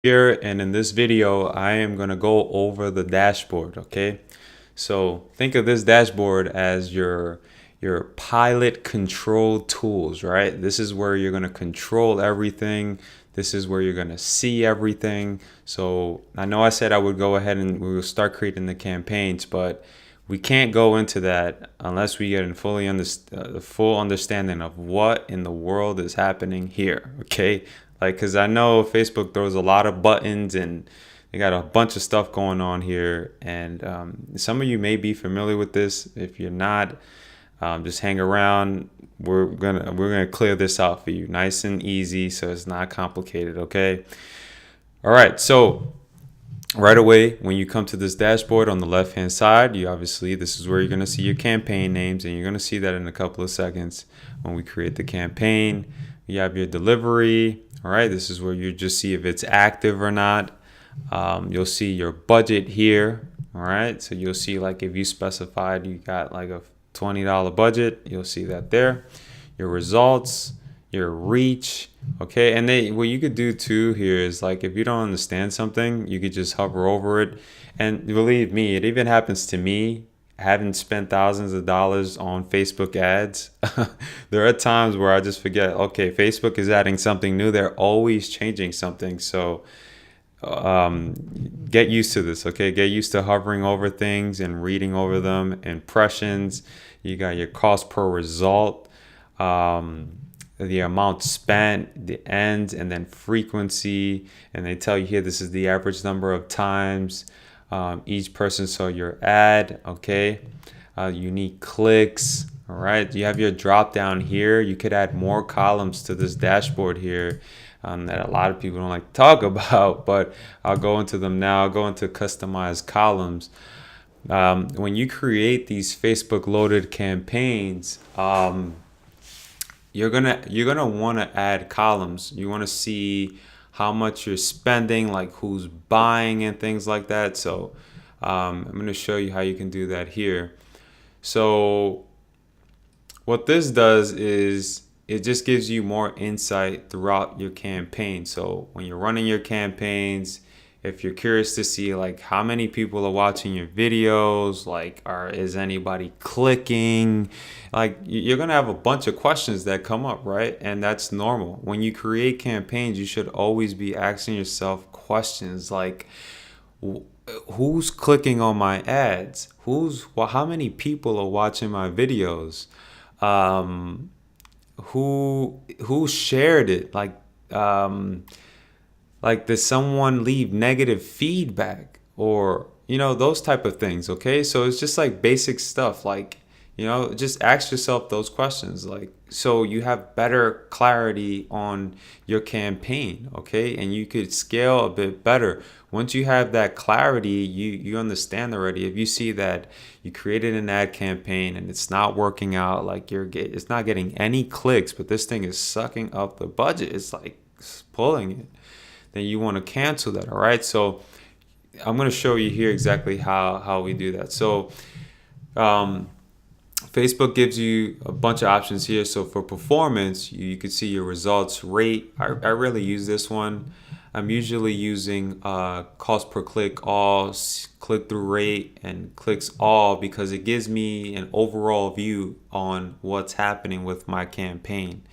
Here, and in this video I am going to go over the dashboard. Okay, so think of this dashboard as your pilot control tools, right? This is where you're going to control everything. This is where you're going to see everything. So I know I said I would go ahead and we will start creating the campaigns, but we can't go into that unless we get a the full understanding of what in the world is happening here. Okay, like, because I know Facebook throws a lot of buttons and they got a bunch of stuff going on here, and some of you may be familiar with this. If you're not, just hang around. We're gonna clear this out for you, nice and easy, so it's not complicated. Okay. All right. So right away, when you come to this dashboard on the left hand side, this is where you're going to see your campaign names, and you're going to see that in a couple of seconds when we create the campaign. You have your delivery. All right, this is where you just see if it's active or not. You'll see your budget here. All right, so you'll see, like, if you specified you got like a $20 budget, you'll see that there. Your results, your reach. Okay, and what you could do too here is, like, if you don't understand something, you could just hover over it. And believe me, it even happens to me. I haven't spent thousands of dollars on Facebook ads. There are times where I just forget, okay, Facebook is adding something new. They're always changing something. So get used to this. Okay, get used to hovering over things and reading over them. Impressions, you got your cost per result, the amount spent, the end, and then frequency. And they tell you here, this is the average number of times each person saw your ad. Okay, unique clicks. All right, you have your drop down here. You could add more columns to this dashboard here that a lot of people don't like to talk about, but I'll go into them now. I'll go into customized columns. When you create these Facebook loaded campaigns, you're gonna want to add columns. You want to see how much you're spending, like who's buying and things like that. So I'm going to show you how you can do that here. So what this does is it just gives you more insight throughout your campaign. So when you're running your campaigns, if you're curious to see, like, how many people are watching your videos, like, is anybody clicking, like, you're gonna have a bunch of questions that come up, right? And that's normal. When you create campaigns, you should always be asking yourself questions like, who's clicking on my ads? How many people are watching my videos? Who shared it? Like, does someone leave negative feedback, or, those type of things. Okay, so it's just like basic stuff. Like, just ask yourself those questions, like, so you have better clarity on your campaign. Okay, and you could scale a bit better once you have that clarity. You understand already. If you see that you created an ad campaign and it's not working out, like, it's not getting any clicks, but this thing is sucking up the budget, it's like pulling it, then you want to cancel that. All right, so I'm going to show you here exactly how we do that. So Facebook gives you a bunch of options here. So for performance, you can see your results rate. I really use this one. I'm usually using cost per click all, click-through rate, and clicks all, because it gives me an overall view on what's happening with my campaign.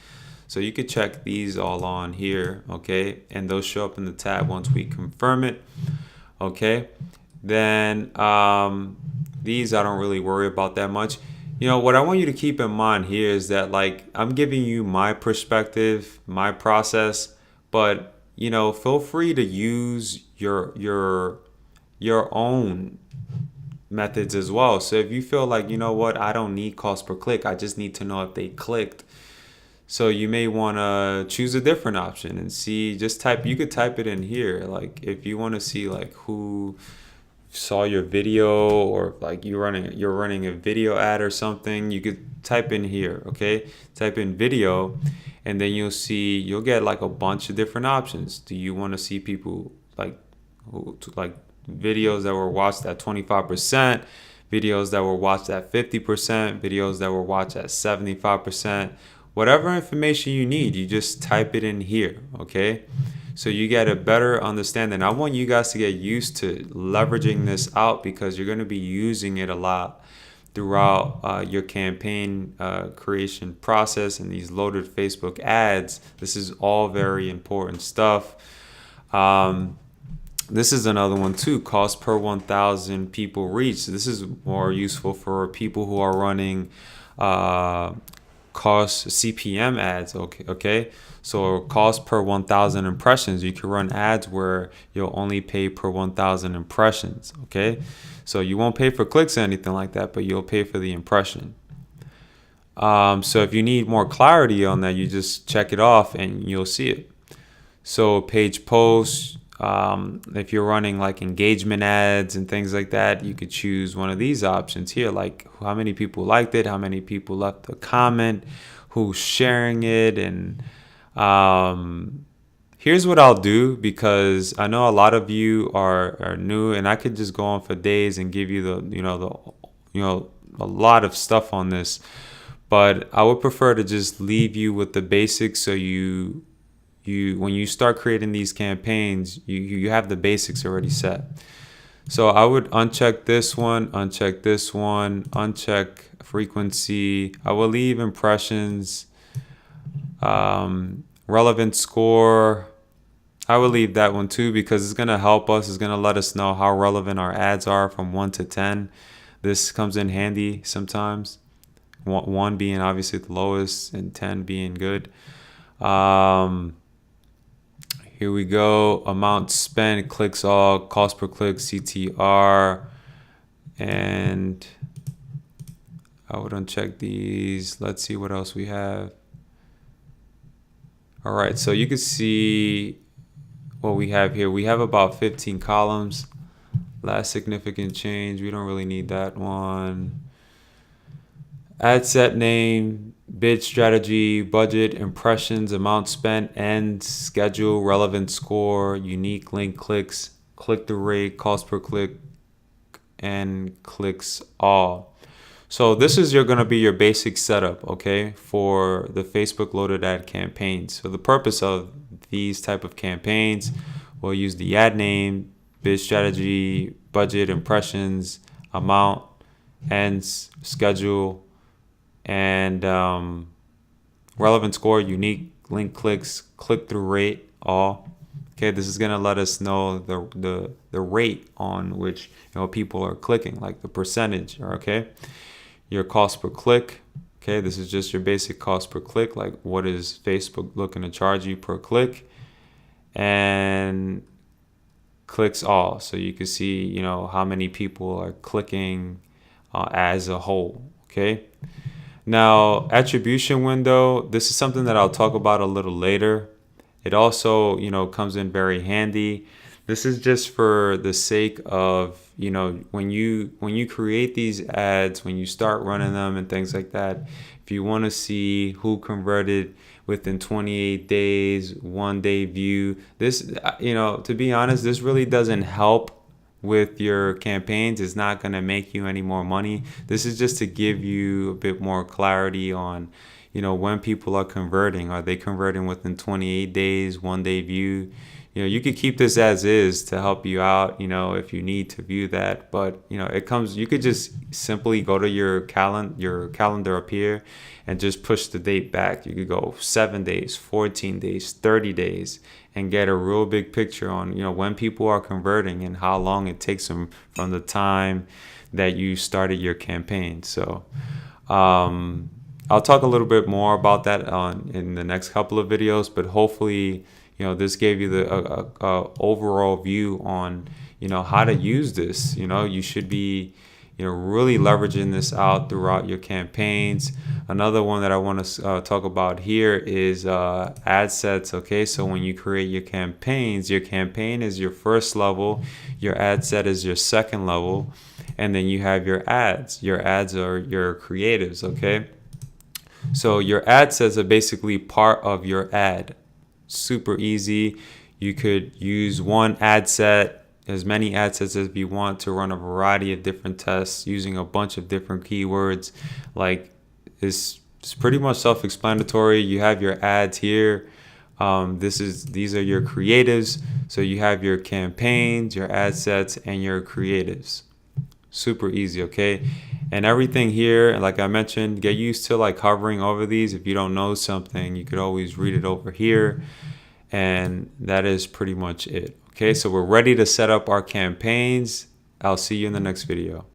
So you could check these all on here, okay? And those show up in the tab once we confirm it, okay? Then these I don't really worry about that much. What I want you to keep in mind here is that, like, I'm giving you my perspective, my process, but, feel free to use your own methods as well. So if you feel like, I don't need cost per click, I just need to know if they clicked. So you may want to choose a different option and see, you could type it in here. Like, if you want to see, like, who saw your video, or like you're running a video ad or something, you could type in here. Okay, type in video, and then you'll get like a bunch of different options. Do you want to see people like videos that were watched at 25%, videos that were watched at 50%, videos that were watched at 75%? Whatever information you need, you just type it in here. Okay, so you get a better understanding. I want you guys to get used to leveraging this out because you're going to be using it a lot throughout your campaign creation process and these loaded Facebook ads. This is all very important stuff. This is another one too, cost per 1,000 people reached. This is more useful for people who are running cost CPM ads. Okay. So cost per 1,000 impressions. You can run ads where you'll only pay per 1,000 impressions. Okay. So you won't pay for clicks or anything like that, but you'll pay for the impression. So if you need more clarity on that, you just check it off and you'll see it. So page posts, if you're running like engagement ads and things like that, you could choose one of these options here, like how many people liked it, how many people left a comment, who's sharing it. And here's what I'll do, because I know a lot of you are new, and I could just go on for days and give you a lot of stuff on this, but I would prefer to just leave you with the basics, so you when you start creating these campaigns, you have the basics already set. So I would uncheck this one, uncheck frequency. I will leave impressions, relevant score. I will leave that one too, because it's going to help us. It's going to let us know how relevant our ads are from 1 to 10. This comes in handy sometimes. 1 being obviously the lowest and 10 being good. Here we go. Amount spent, clicks all, cost per click, CTR, and I would uncheck these. Let's see what else we have. All right, so you can see what we have here. We have about 15 columns. Last significant change, we don't really need that one. Ad set name, bid strategy, budget, impressions, amount spent, end, schedule, relevant score, unique link clicks, click-through rate, cost per click, and clicks all. So this is going to be your basic setup, okay, for the Facebook loaded ad campaigns. So the purpose of these type of campaigns, we'll use the ad name, bid strategy, budget, impressions, amount, ends, schedule, and relevant score, unique link clicks, click-through rate, all. Okay, this is gonna let us know the rate on which people are clicking, like the percentage. Okay, your cost per click. Okay, this is just your basic cost per click, like what is Facebook looking to charge you per click, and clicks all, so you can see how many people are clicking as a whole. Okay. Now, attribution window, this is something that I'll talk about a little later. It also, comes in very handy. This is just for the sake of, when you create these ads, when you start running them and things like that, if you want to see who converted within 28 days, 1 day view, this, to be honest, this really doesn't help with your campaigns. Is not going to make you any more money. This is just to give you a bit more clarity on when people are converting. Are they converting within 28 days, 1 day view? You could keep this as is to help you out, if you need to view that. But you could just simply go to your calendar up here and just push the date back. You could go 7 days, 14 days, 30 days, and get a real big picture on when people are converting and how long it takes them from the time that you started your campaign. So I'll talk a little bit more about that in the next couple of videos, but hopefully this gave you the overall view on how to use this. You should be really leveraging this out throughout your campaigns. Another one that I want to talk about here is ad sets. Okay, so when you create your campaigns, your campaign is your first level, your ad set is your second level, and then you have your ads. Your ads are your creatives. Okay, so your ad sets are basically part of your ad. Super easy. You could use one ad set, as many ad sets as you want, to run a variety of different tests using a bunch of different keywords. Like, it's pretty much self-explanatory. You have your ads here. These are your creatives. So you have your campaigns, your ad sets, and your creatives. Super easy, okay? And everything here, like I mentioned, get used to like hovering over these. If you don't know something, you could always read it over here. And that is pretty much it. Okay, so we're ready to set up our campaigns. I'll see you in the next video.